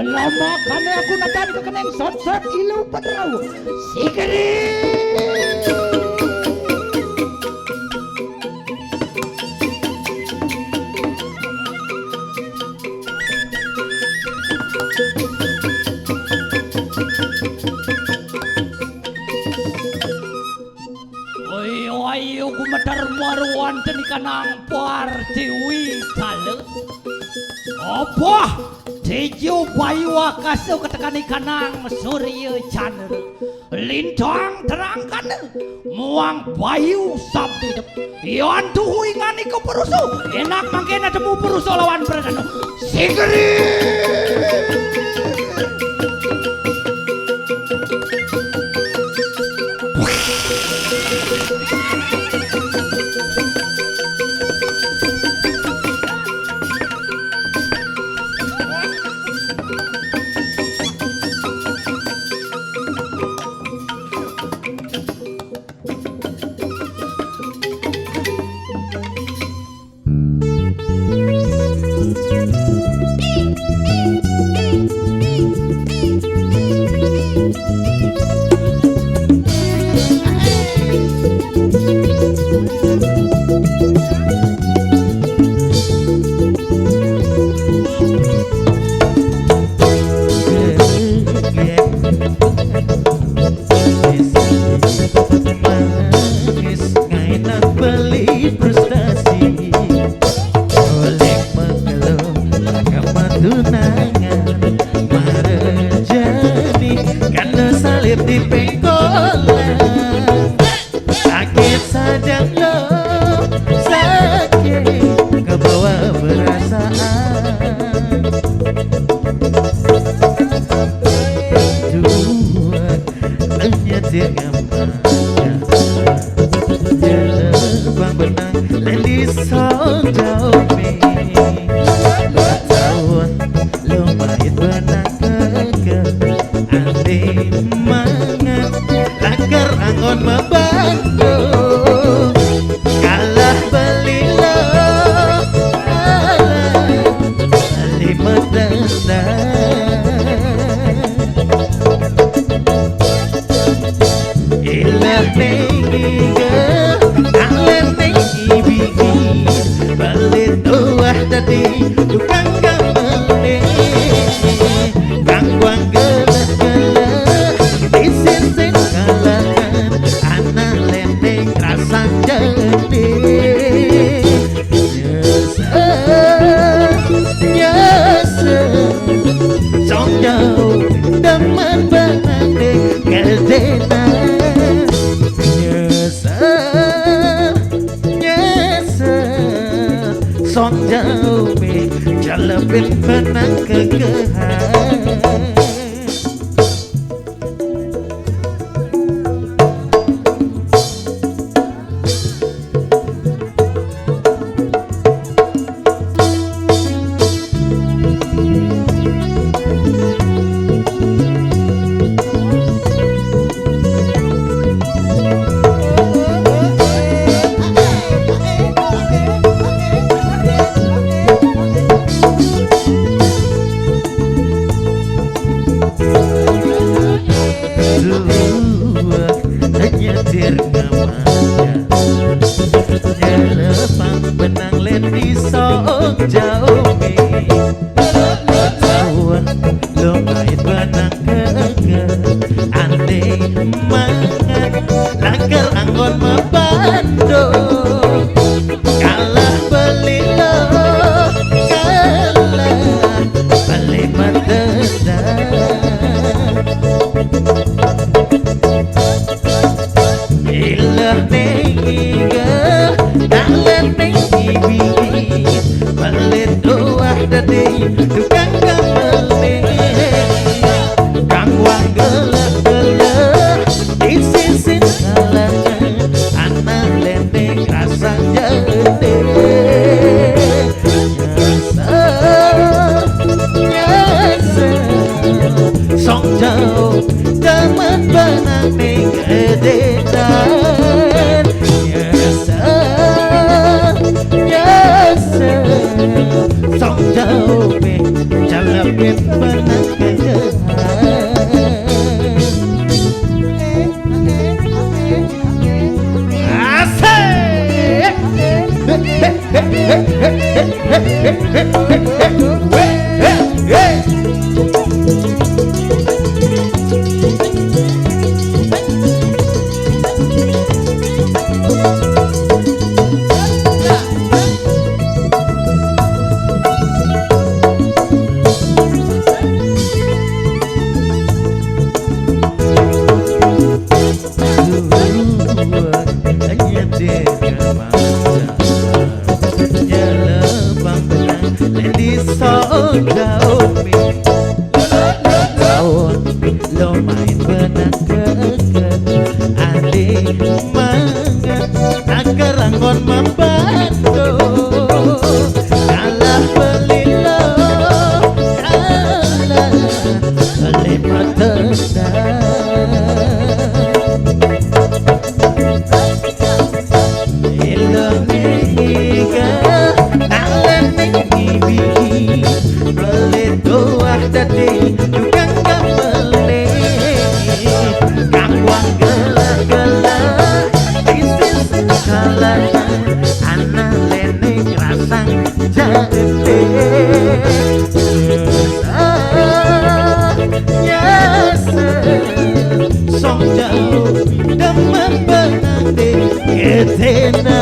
lama kami aku natan kekeneng sot-sot ilu patrau sikri. Ayo gumetar maruan teni kanang partiwi tale. Apa? Tejo bayu akaso ketekani kanang surya chandra. Lintang terangkan muang bayu sabdi. Yan tuhu ingani ke perusuh. Enak mangkena temu perusuh lawan perdana. Sigri. Song jauh teman benang ning kededan mangan agar anggon membantu kalah belilo kalah lepat tendang ilah niga alam nibi boleh doa tadi tukang gamble kampung gelah-gelah bisnis kalah anak lene rasang jade nyasa song jauh demam benade ketena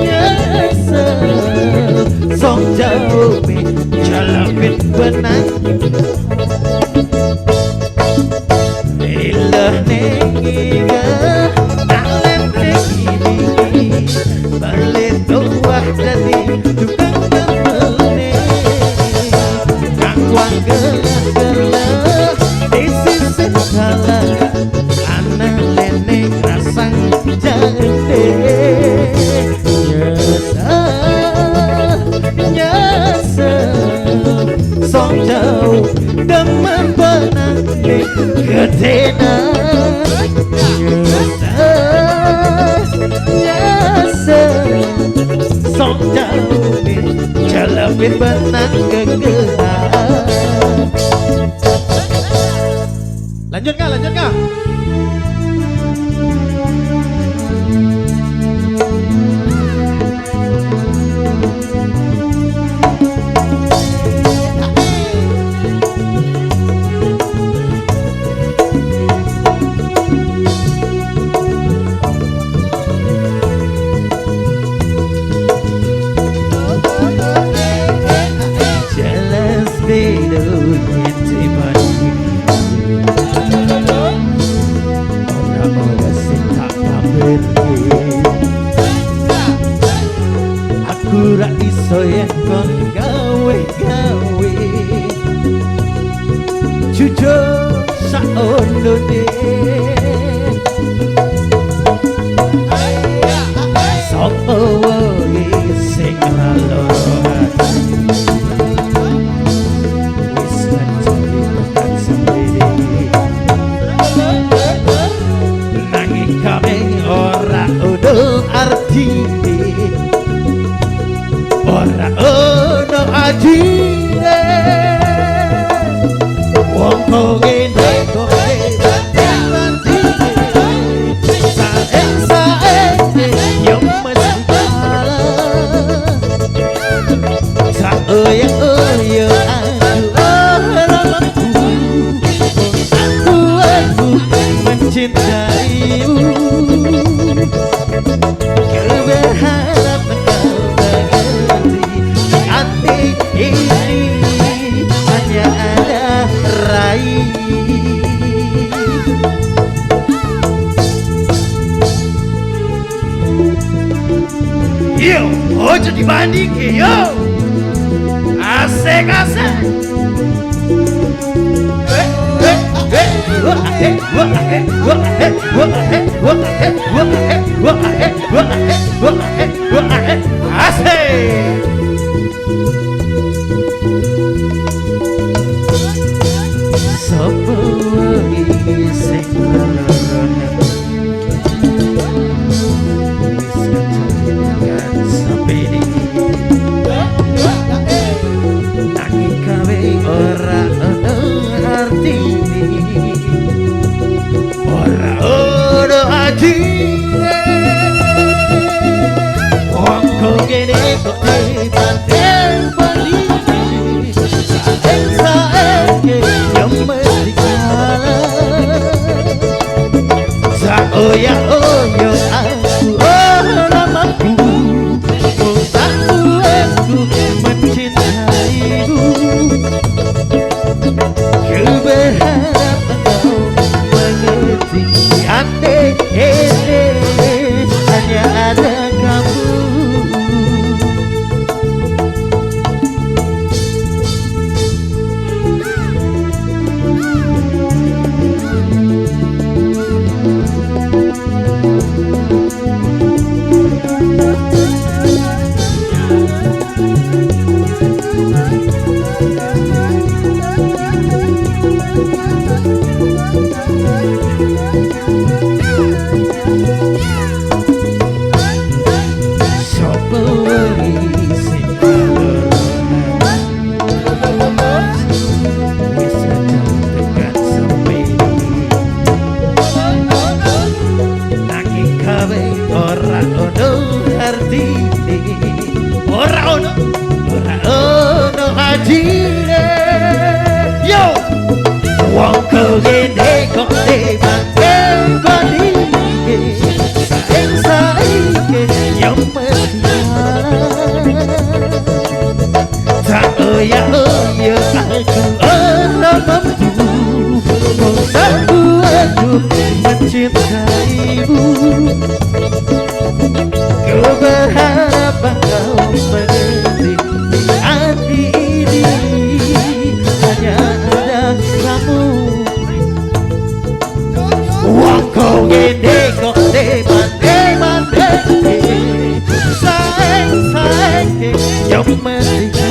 nyasa song jauh jalapin benang ilah nengiga dalam negeri balik tuah jadi tukang gamble kakuang gelah-gelah di sisi kalah anak leneng rasang jande nyasa song jauh demam benang ketena nyasa song jauh jalapin benang kegelah. Lanjut kah? Jelas beda ente padu orang-orang sing tak pamit aku ra iso yen kon gawe-gawe jujur saondone sapa wae sing lalor wis mencari tekan sendiri nanging kami ora ono artine ora ono ajine wong kok ngene kok mencintaimu ku berharap engkau mengerti hati ini hanya ada rai yo ojo dibandingin yo asik-asik asik sapa wae sing lalorane wis kecapean sampai nanging kawe ora artine ora ono adine wong kok ngene kok paten bali saiki yang mesti kalah oya oyo aku ora mampu aku mencintaimu ku berharap engkau mengerti hati ini hanya ada kamu membuatku mencintaimu. Ku berharap engkau mengerti di hati ini hanya ada kamu. Wong kong ini kok mande sayang yang mesra.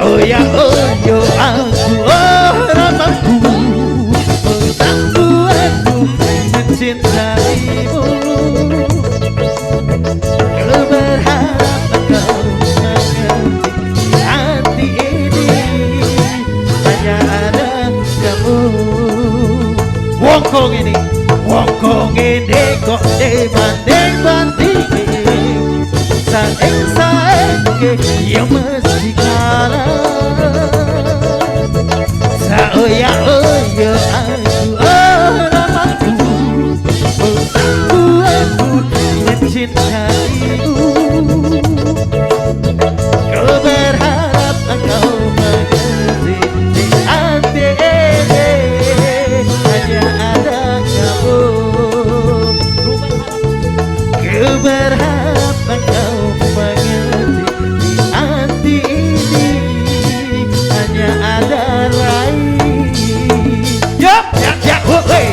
Oh ya aku orang mampu membuatku mencintaimu. Ku berharap engkau mengerti hati ini hanya ada kamu. Wongkong ini kok dibanding-bandingin sayang yang mesti kalah. Oh ya aku orang mampu membuatku mencintaimu. Ku berharap engkau mengerti di hati ini hanya ada kamu. Ku berharap engkau mengerti di hati ini hanya ada Rai. Ya, woi.